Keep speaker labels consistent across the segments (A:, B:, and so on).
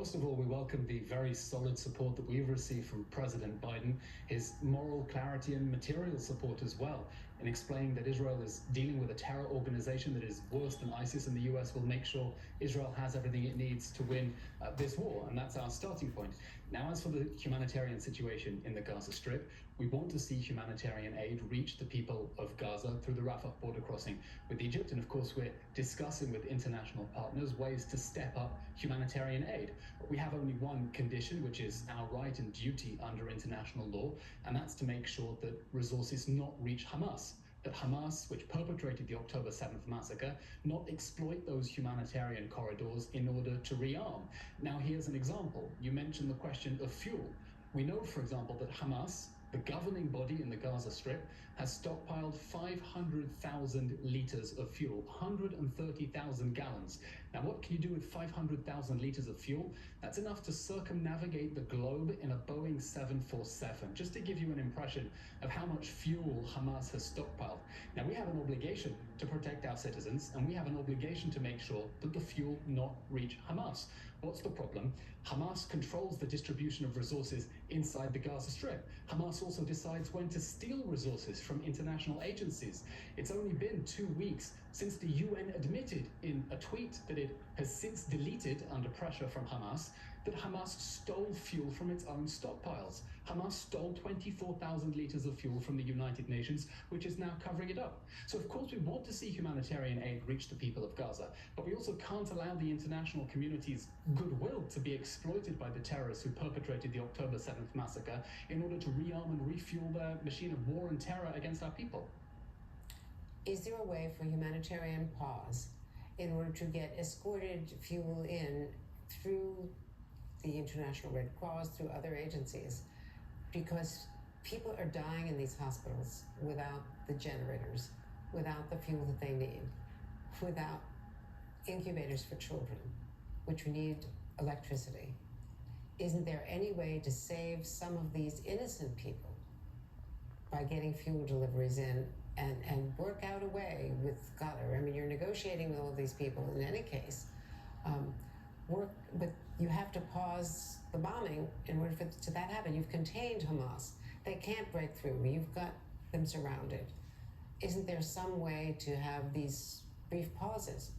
A: First of all, we welcome the very solid support that we've received from President Biden, his moral clarity and material support as well, in explaining that Israel is dealing with a terror organization that is worse than ISIS, and the US will make sure Israel has everything it needs to win this war, and that's our starting point. Now, as for the humanitarian situation in the Gaza Strip, we want to see humanitarian aid reach the people of Gaza through the Rafah border crossing with Egypt, and of course we're discussing with international partners ways to step up humanitarian aid. But we have only one condition, which is our right and duty under international law, and that's to make sure that resources not reach Hamas, that Hamas, which perpetrated the October 7th massacre, not exploit those humanitarian corridors in order to rearm. Now, here's an example. You mentioned the question of fuel. We know, for example, that Hamas, the governing body in the Gaza Strip, has stockpiled 500,000 liters of fuel, 130,000 gallons. Now, what can you do with 500,000 liters of fuel? That's enough to circumnavigate the globe in a Boeing 747, just to give you an impression of how much fuel Hamas has stockpiled. Now, we have an obligation to protect our citizens, and we have an obligation to make sure that the fuel not reach Hamas. What's the problem? Hamas controls the distribution of resources inside the Gaza Strip. Hamas also decides when to steal resources from international agencies. It's only been 2 weeks since the UN admitted in a tweet that it has since deleted under pressure from Hamas that Hamas stole fuel from its own stockpiles. Hamas stole 24,000 liters of fuel from the United Nations, which is now covering it up. So of course we want to see humanitarian aid reach the people of Gaza, but we also can't allow the international community's goodwill to be exploited by the terrorists who perpetrated the October 7th massacre in order to rearm and refuel their machine of war and terror against our people.
B: Is there a way for humanitarian pause in order to get escorted fuel in through the International Red Cross, through other agencies? Because people are dying in these hospitals without the generators, without the fuel that they need, without incubators for children, which need electricity. Isn't there any way to save some of these innocent people by getting fuel deliveries in and work out a way with Qatar? I mean, you're negotiating with all of these people in any case. But you have to pause the bombing in order for that happen. You've contained Hamas. They can't break through. You've got them surrounded. Isn't there some way to have these brief pauses?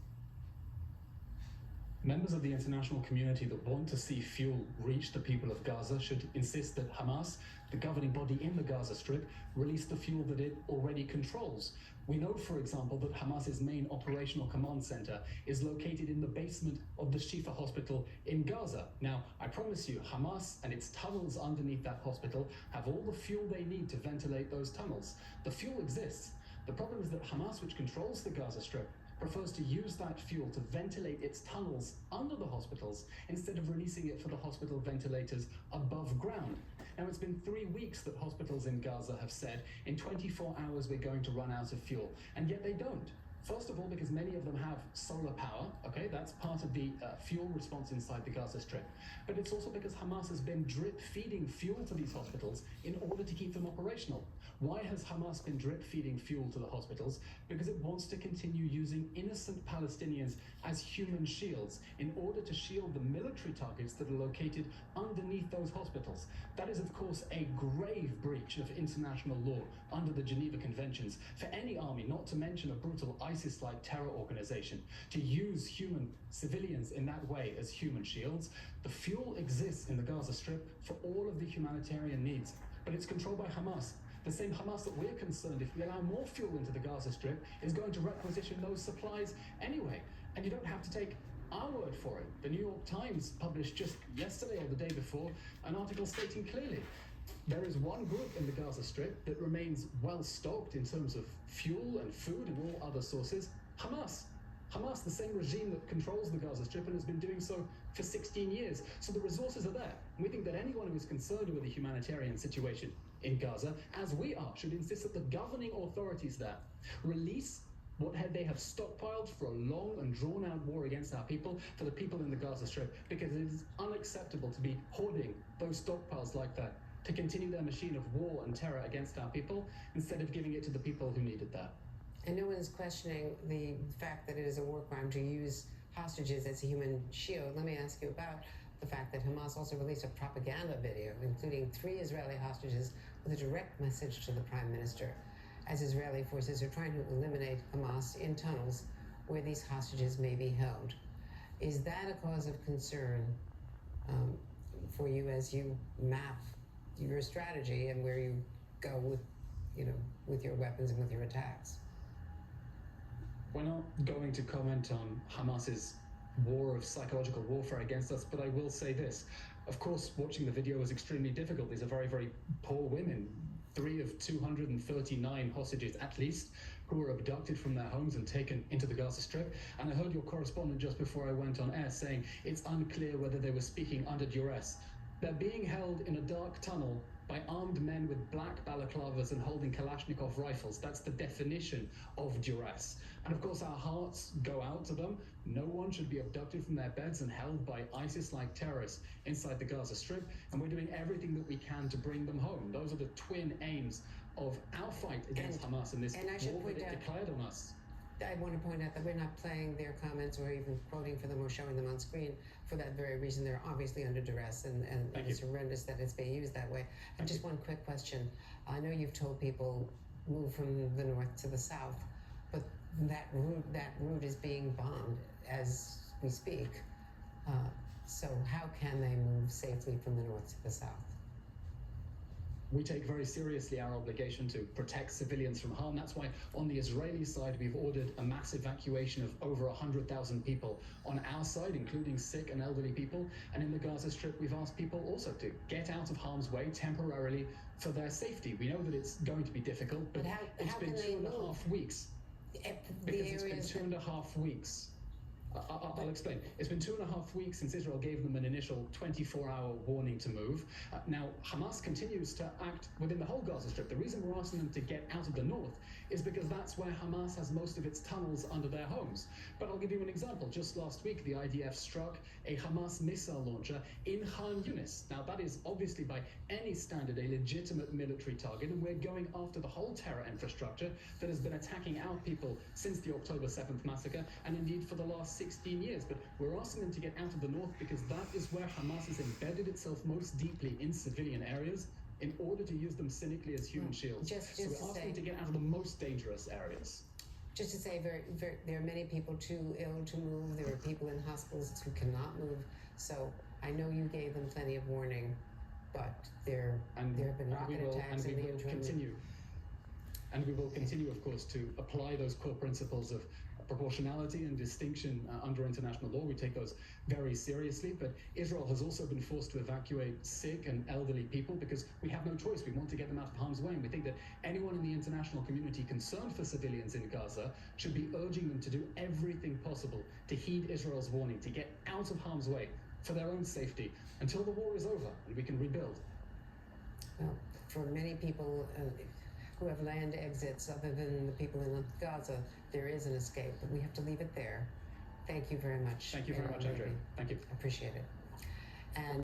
A: Members of the international community that want to see fuel reach the people of Gaza should insist that Hamas, the governing body in the Gaza Strip, release the fuel that it already controls. We know, for example, that Hamas's main operational command center is located in the basement of the Shifa hospital in Gaza. Now, I promise you, Hamas and its tunnels underneath that hospital have all the fuel they need to ventilate those tunnels. The fuel exists. The problem is that Hamas, which controls the Gaza Strip, prefers to use that fuel to ventilate its tunnels under the hospitals instead of releasing it for the hospital ventilators above ground. Now, it's been 3 weeks that hospitals in Gaza have said, in 24 hours we're going to run out of fuel, and yet they don't. First of all, because many of them have solar power, okay, that's part of the fuel response inside the Gaza Strip. But it's also because Hamas has been drip feeding fuel to these hospitals in order to keep them operational. Why has Hamas been drip feeding fuel to the hospitals? Because it wants to continue using innocent Palestinians as human shields in order to shield the military targets that are located underneath those hospitals. That is, of course, a grave breach of international law under the Geneva Conventions for any army, not to mention a brutal ISIS-like terror organization, to use human civilians in that way as human shields. The fuel exists in the Gaza Strip for all of the humanitarian needs, but it's controlled by Hamas. The same Hamas that we're concerned, if we allow more fuel into the Gaza Strip, is going to requisition those supplies anyway. And you don't have to take our word for it. The New York Times published just yesterday or the day before an article stating clearly there is one group in the Gaza Strip that remains well stocked in terms of fuel and food and all other sources: Hamas. Hamas, the same regime that controls the Gaza Strip and has been doing so for 16 years. So the resources are there. We think that anyone who is concerned with the humanitarian situation in Gaza, as we are, should insist that the governing authorities there release what they have stockpiled for a long and drawn-out war against our people, for the people in the Gaza Strip, because it is unacceptable to be hoarding those stockpiles like that to continue their machine of war and terror against our people, instead of giving it to the people who need it there.
B: And no one is questioning the fact that it is a war crime to use hostages as a human shield. Let me ask you about the fact that Hamas also released a propaganda video, including 3 Israeli hostages, with a direct message to the prime minister, as Israeli forces are trying to eliminate Hamas in tunnels where these hostages may be held. Is that a cause of concern for you as you map your strategy and where you go with your weapons and with your attacks?
A: We're not going to comment on Hamas's war of psychological warfare against us, but I will say this. Of course, watching the video was extremely difficult. These are very, very poor women. 3 of 239 hostages, at least, who were abducted from their homes and taken into the Gaza Strip. And I heard your correspondent just before I went on air saying it's unclear whether they were speaking under duress. They're being held in a dark tunnel by armed men with black balaclavas and holding Kalashnikov rifles. That's the definition of duress. And of course, our hearts go out to them. No one should be abducted from their beds and held by ISIS-like terrorists inside the Gaza Strip. And we're doing everything that we can to bring them home. Those are the twin aims of our fight against Hamas and this war that it declared on us.
B: I want to point out that we're not playing their comments or even quoting for them or showing them on screen for that very reason. They're obviously under duress, and it's horrendous that it's being used that way. And just one quick question. I know you've told people move from the north to the south, but that route is being bombed as we speak. So how can they move safely from the north to the south?
A: We take very seriously our obligation to protect civilians from harm. That's why on the Israeli side, we've ordered a mass evacuation of over 100,000 people on our side, including sick and elderly people. And in the Gaza Strip, we've asked people also to get out of harm's way temporarily for their safety. We know that it's going to be difficult, but it's been 2.5 weeks. Because it's been 2.5 weeks. I'll explain. It's been 2.5 weeks since Israel gave them an initial 24-hour warning to move. Now, Hamas continues to act within the whole Gaza Strip. The reason we're asking them to get out of the north is because that's where Hamas has most of its tunnels under their homes. But I'll give you an example. Just last week, the IDF struck a Hamas missile launcher in Khan Yunis. Now, that is obviously by any standard a legitimate military target, and we're going after the whole terror infrastructure that has been attacking our people since the October 7th massacre, and indeed for the last 16 years. But we're asking them to get out of the north because that is where Hamas has embedded itself most deeply in civilian areas in order to use them cynically as human shields. So we're asking them to get out of the most dangerous areas.
B: Just to say, there are many people too ill to move. There are people in hospitals who cannot move. So I know you gave them plenty of warning, but there have been rocket attacks in the interim.
A: And we will continue, of course, to apply those core principles of proportionality and distinction under international law. We take those very seriously, but Israel has also been forced to evacuate sick and elderly people because we have no choice. We want to get them out of harm's way, and we think that anyone in the international community concerned for civilians in Gaza should be urging them to do everything possible to heed Israel's warning, to get out of harm's way for their own safety until the war is over and we can rebuild.
B: Well, for many people who have land exits other than the people in Gaza, there is an escape, but we have to leave it there. Thank you very much.
A: Thank you very much, Andrea. Thank you.
B: Appreciate it. And